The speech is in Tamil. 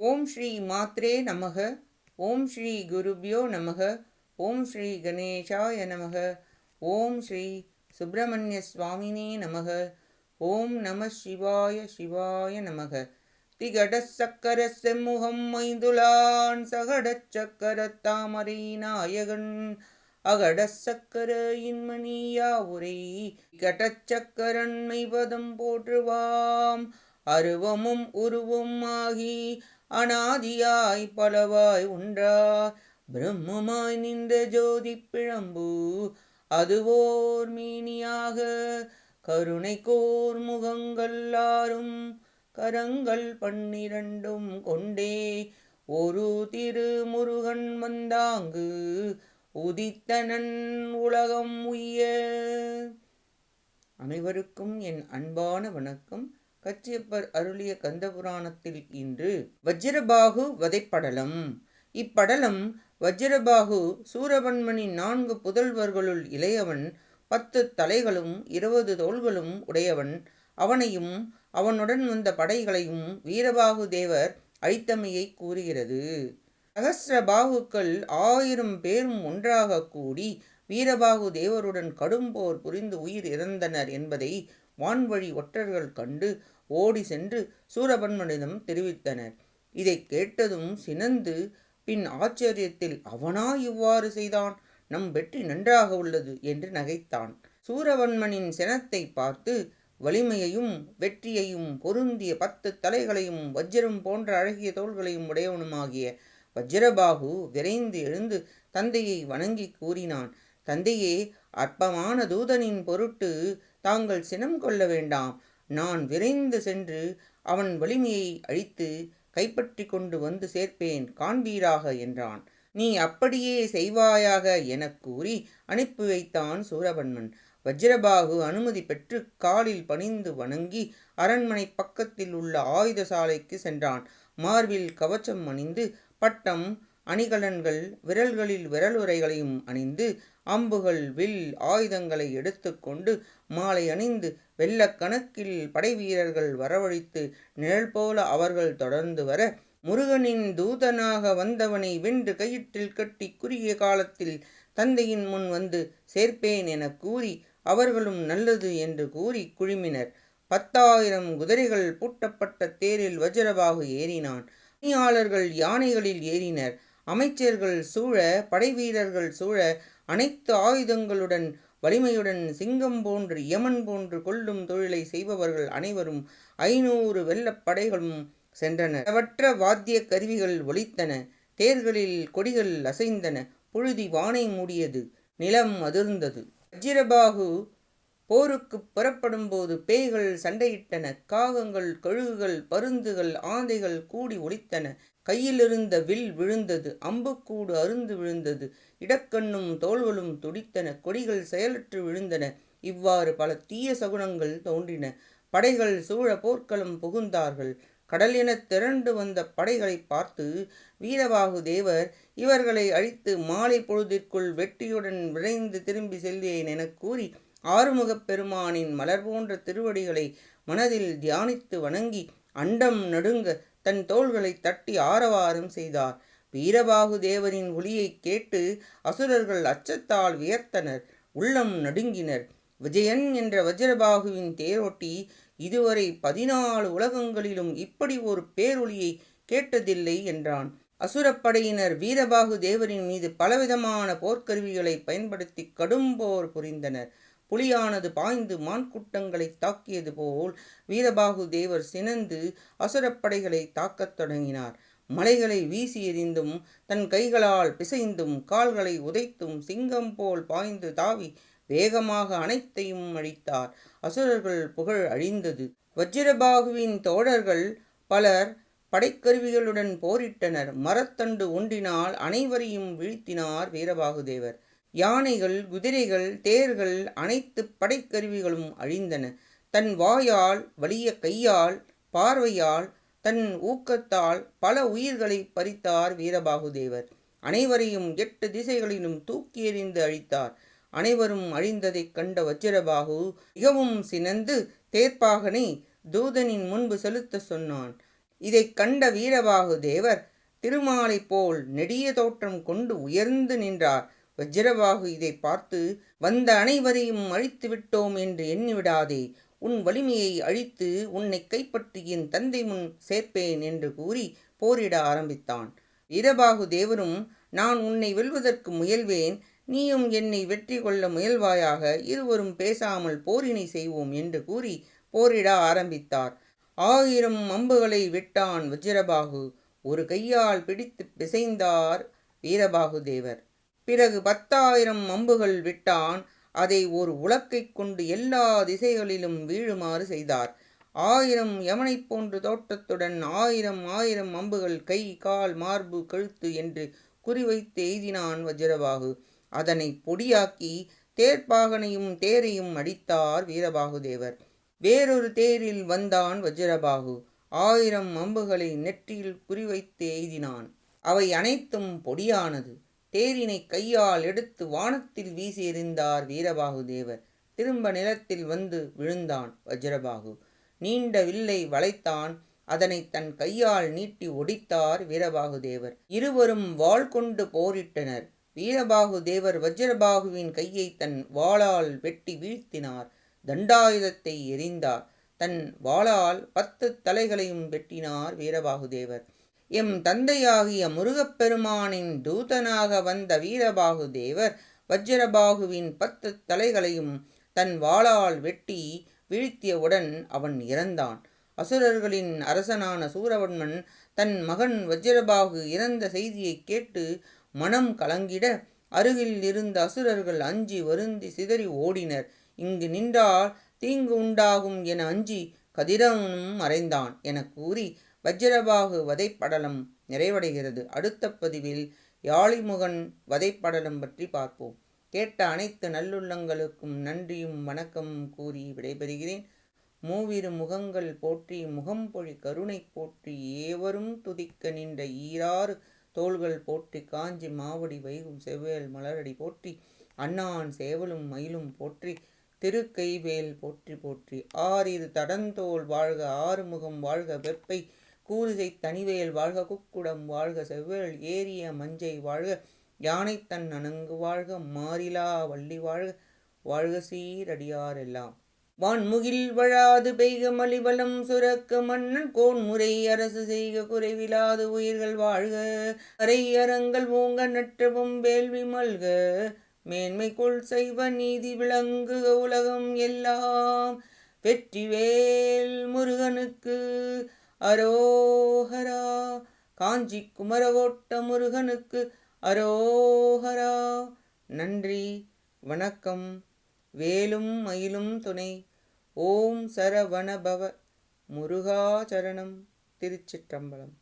ஓம் ஸ்ரீ மாத்ரே நமக. ஓம் ஸ்ரீ குருப்யோ நமக. ஓம் ஸ்ரீ கணேஷாய நமக. ஓம் ஸ்ரீ சுப்பிரமணிய சுவாமினே நமக. ஓம் நம சிவாய சிவாய நமக. திகடச் சக்கர செம்முகம் மைந்துளான் சகடச் சக்கர தாமரை நாயகன் அகடச் சக்கர இன்மணியா உரை கடச் சக்கரன் மெய்பதம் போற்றுவாம் அருவமும் உருவும் ஆகி அனாதியாய் பலவாய் ஒன்றாய் பிரம்மமாய் நின்ற ஜோதி பிழம்பு அதுவோர் மீனியாக கருணை கோர் முகங்கள் ஆறும் கரங்கள் 12 கொண்டே ஒரு திருமுருகன் வந்தாங்கு உதித்தனன் உலகம் உய்ய. அனைவருக்கும் என் அன்பான வணக்கம். கச்சியப்பர் அருளிய கந்தபுராணத்தில் இன்று வஜ்ரபாகு வதைப்படலம். இப்படலம் வஜ்ரபாகு சூரபன்மனின் 4 புதல்வர்களுள் இளையவன். 10 தலைகளும் 20 தோள்களும் உடையவன். அவனையும் அவனுடன் வந்த படைகளையும் வீரபாகு தேவர் அழித்தமையை கூறுகிறது. சகசிரபாகுக்கள் 1000 பேரும் ஒன்றாக கூடி வீரபாகு தேவருடன் கடும்போர் புரிந்து உயிர் இறந்தனர் என்பதை வான்வழி ஒற்றர்கள் கண்டு ஓடி சென்று சூரபன்மனிடம் தெரிவித்தனர். இதை கேட்டதும் சினந்து பின் ஆச்சரியத்தில், அவனா இவ்வாறு செய்தான்? நம் வெற்றி நன்றாக உள்ளது என்று நகைத்தான். சூரபன்மனின் சினத்தை பார்த்து வலிமையையும் வெற்றியையும் பொருந்திய 10 தலைகளையும் வஜ்ரம் போன்ற அழகிய தோள்களையும் உடையவனுமாகிய வஜ்ரபாகு விரைந்து எழுந்து தந்தையை வணங்கி கூறினான். தந்தையே, அற்பமான தூதனின் பொருட்டு தாங்கள் சினம் கொள்ள வேண்டாம். நான் விரைந்து சென்று அவன் வலிமையை அழித்து கைப்பற்றி கொண்டு வந்து சேர்ப்பேன், காண்பீராக என்றான். நீ அப்படியே செய்வாயாக எனக் கூறி அனுப்பி வைத்தான் சூரபன்மன். வஜ்ரபாகு அனுமதி பெற்று காலில் பணிந்து வணங்கி அரண்மனை பக்கத்தில் உள்ள ஆயுத சாலைக்கு சென்றான். மார்பில் கவச்சம் அணிந்து பட்டம் அணிகலன்கள் விரல்களில் விரலுறைகளையும் அணிந்து அம்புகள் வில் ஆயுதங்களை எடுத்து கொண்டு மாலை அணிந்து வெள்ளக்கணக்கில் படைவீரர்கள் வரவழைத்து நிழல் போல அவர்கள் தொடர்ந்து வர, முருகனின் தூதனாக வந்தவனை வென்று கயிற்றில் கட்டி குறுகிய காலத்தில் தந்தையின் முன் வந்து சேர்ப்பேன் என கூறி அவர்களும் நல்லது என்று கூறி குழுமினர். 10,000 குதிரைகள் பூட்டப்பட்ட தேரில் வஜ்ரபாகு ஏறினான். பணியாளர்கள் யானைகளில் ஏறினர். அமைச்சர்கள் சூழ படைவீரர்கள் சூழ அனைத்து ஆயுதங்களுடன் வலிமையுடன் சிங்கம் போன்று யமன் போன்று கொல்லும் தொழிலை செய்பவர்கள் அனைவரும் 500 வெள்ளப்படைகளும் சென்றனர். அளவற்ற வாத்திய கருவிகள் ஒலித்தன. தேர்களில் கொடிகள் அசைந்தன. புழுதி வானை மூடியது. நிலம் அதிர்ந்தது. வஜ்ரபாகு போருக்கு புறப்படும் போது பேய்கள் சண்டையிட்டன. காகங்கள், கழுகுகள், பருந்துகள், ஆந்தைகள் கூடி ஒலித்தன. கையிலிருந்த வில் விழுந்தது. அம்புக்கூடு அருந்து விழுந்தது. இடக்கண்ணும் தோள்களும் துடித்தன. கொடிகள் செயலற்று விழுந்தன. இவ்வாறு பல தீய சகுனங்கள் தோன்றின. படைகள் சூழ போர்க்களம் புகுந்தார்கள். கடல் எனத் திரண்டு வந்த படைகளை பார்த்து வீரபாகு தேவர், இவர்களை அழித்து மாலை பொழுதிற்குள் வெற்றியுடன் விரைந்து திரும்பி செல்வேன் எனக் கூறி ஆறுமுகப் பெருமானின் மலர் போன்ற திருவடிகளை மனதில் தியானித்து வணங்கி அண்டம் நடுங்க தன் தோள்களை தட்டி ஆரவாரம் செய்தார். வீரபாகு தேவரின் ஒலியை கேட்டு அசுரர்கள் அச்சத்தால் வியர்த்தனர், உள்ளம் நடுங்கினர். விஜயன் என்ற வஜ்ரபாகுவின் தேரோட்டி இதுவரை 14 உலகங்களிலும் இப்படி ஒரு பேரொலியை கேட்டதில்லை என்றான். அசுரப்படையினர் வீரபாகு தேவரின் மீது பலவிதமான போர்க்கருவிகளை பயன்படுத்தி கடும் போர் புரிந்தனர். புலியானது பாய்ந்து மான்கூட்டங்களை தாக்கியது போல் வீரபாகு தேவர் சினந்து அசுரப்படைகளை தாக்கத் தொடங்கினார். மலைகளை வீசி எறிந்தும் தன் கைகளால் பிசைந்தும் கால்களை உதைத்தும் சிங்கம் போல் பாய்ந்து தாவி வேகமாக அனைத்தையும் அழித்தார். அசுரர்கள் புகழ் அழிந்தது. வஜ்ரபாகுவின் தோழர்கள் பலர் படைக்கருவிகளுடன் போரிட்டனர். மரத்தண்டு ஒன்றினால் அனைவரையும் வீழ்த்தினார் வீரபாகு தேவர். யானைகள், குதிரைகள், தேர்கள், அனைத்து படைக்கருவிகளும் அழிந்தன. தன் வாயால், வலிய கையால், பார்வையால், தன் ஊக்கத்தால் பல உயிர்களை பறித்தார் வீரபாகு தேவர். அனைவரையும் 8 திசைகளிலும் தூக்கி எறிந்து அழித்தார். அனைவரும் அழிந்ததைக் கண்ட வஜ்ரபாகு மிகவும் சினந்து தேர்ப்பாகனை தூதனின் முன்பு செலுத்த சொன்னான். இதைக் கண்ட வீரபாகு தேவர் திருமாலை போல் நெடிய தோற்றம் கொண்டு உயர்ந்து நின்றார். வஜ்ரபாகு இதை பார்த்து, வந்த அனைவரையும் அழித்து விட்டோம் என்று எண்ணிவிடாதே, உன் வலிமையை அழித்து உன்னை கைப்பற்றி என் தந்தை முன் சேர்ப்பேன் என்று கூறி போரிட ஆரம்பித்தான். வீரபாகு தேவரும், நான் உன்னை வெல்வதற்கு முயல்வேன், நீயும் என்னை வெற்றி கொள்ள முயல்வாயாக, இருவரும் பேசாமல் போரினை செய்வோம் என்று கூறி போரிட ஆரம்பித்தார். 1000 அம்புகளை விட்டான் வஜ்ரபாகு. ஒரு கையால் பிடித்து பிசைந்தார் வீரபாகு தேவர். பிறகு 10,000 அம்புகள் விட்டான். அதை ஒரு உலக்கைக் கொண்டு எல்லா திசைகளிலும் வீழுமாறு செய்தார். 1000 யமனைப் போன்று தோற்றத்துடன் 1000 அம்புகள் கை, கால், மார்பு, கழுத்து என்று குறிவைத்து எய்தினான் வஜ்ரபாகு. அதனை பொடியாக்கி தேர்ப்பாகனையும் தேரையும் அடித்தார் வீரபாகு தேவர். வேறொரு தேரில் வந்தான் வஜ்ரபாகு. 1000 அம்புகளை நெற்றியில் குறிவைத்து எய்தினான். அவை அனைத்தும் பொடியானது. தேரினை கையால் எடுத்து வானத்தில் வீசி எறிந்தார் வீரபாகு தேவர். திரும்ப நிலத்தில் வந்து விழுந்தான் வஜ்ரபாகு. நீண்ட வில்லை வளைத்தான். அதனை தன் கையால் நீட்டி ஒடித்தார் வீரபாகு தேவர். இருவரும் வாள் கொண்டு போரிட்டனர். வீரபாகு தேவர் வஜ்ரபாகுவின் கையை தன் வாளால் வெட்டி வீழ்த்தினார். தண்டாயுதத்தை எறிந்தார். தன் வாளால் 10 தலைகளையும் வெட்டினார் வீரபாகு தேவர். எம் தந்தையாகிய முருகப்பெருமானின் தூதனாக வந்த வீரபாகு தேவர் வஜ்ரபாகுவின் 10 தலைகளையும் தன் வாளால் வெட்டி வீழ்த்தியவுடன் அவன் இறந்தான். அசுரர்களின் அரசனான சூரவன்மன் தன் மகன் வஜ்ரபாகு இறந்த செய்தியை கேட்டு மனம் கலங்கிட, அருகில் இருந்த அசுரர்கள் அஞ்சி வருந்தி சிதறி ஓடினர். இங்கு நின்றால் தீங்கு உண்டாகும் என அஞ்சி கதிரவனும் மறைந்தான் என கூறி வஜ்ரபாகு வதைப்படலம் நிறைவடைகிறது. அடுத்த பதிவில் யாழிமுகன் வதைப்படலம் பற்றி பார்ப்போம். கேட்ட அனைத்து நல்லுள்ளங்களுக்கும் நன்றியும் வணக்கமும் கூறி விடைபெறுகிறேன். மூவிரு முகங்கள் போற்றி முகம்பொழி கருணை போற்றி ஏவரும் துதிக்க நின்ற ஈராறு தோள்கள் போற்றி காஞ்சி மாவடி வைகும் செவ்வேல் மலரடி போற்றி அண்ணான் சேவலும் மயிலும் போற்றி திருக்கைவேல் போற்றி போற்றி. ஆறிரு தடந்தோள் வாழ்க ஆறுமுகம் வாழ்க வெப்பை கூறுசை தனிவேல் வாழ்க குக்குடம் வாழ்க செவ்வேள் ஏரிய மஞ்சை வாழ்க யானைத்தன் அணங்கு வாழ்க மாறிலா வள்ளி வாழ்க வாழ்க சீரடியாரெல்லாம். வான்முகில் வழாது பெய்க மலிவலம் சுரக்க மன்னன் கோன்முறை அரசு செய்க குறைவிலாது உயிர்கள் வாழ்க அரை அரங்கள் ஓங்க நற்றவும் வேள்வி மல்க மேன்மை கொள் செய்வ நீதி விளங்குக உலகம் எல்லாம். வெற்றிவேல் முருகனுக்கு அரோஹரா. காஞ்சி குமரகோட்ட முருகனுக்கு அரோஹரா. நன்றி வணக்கம். வேலும் மயிலும் துணை. ஓம் சரவணபவ முருகா சரணம். திருச்சிற்றம்பலம்.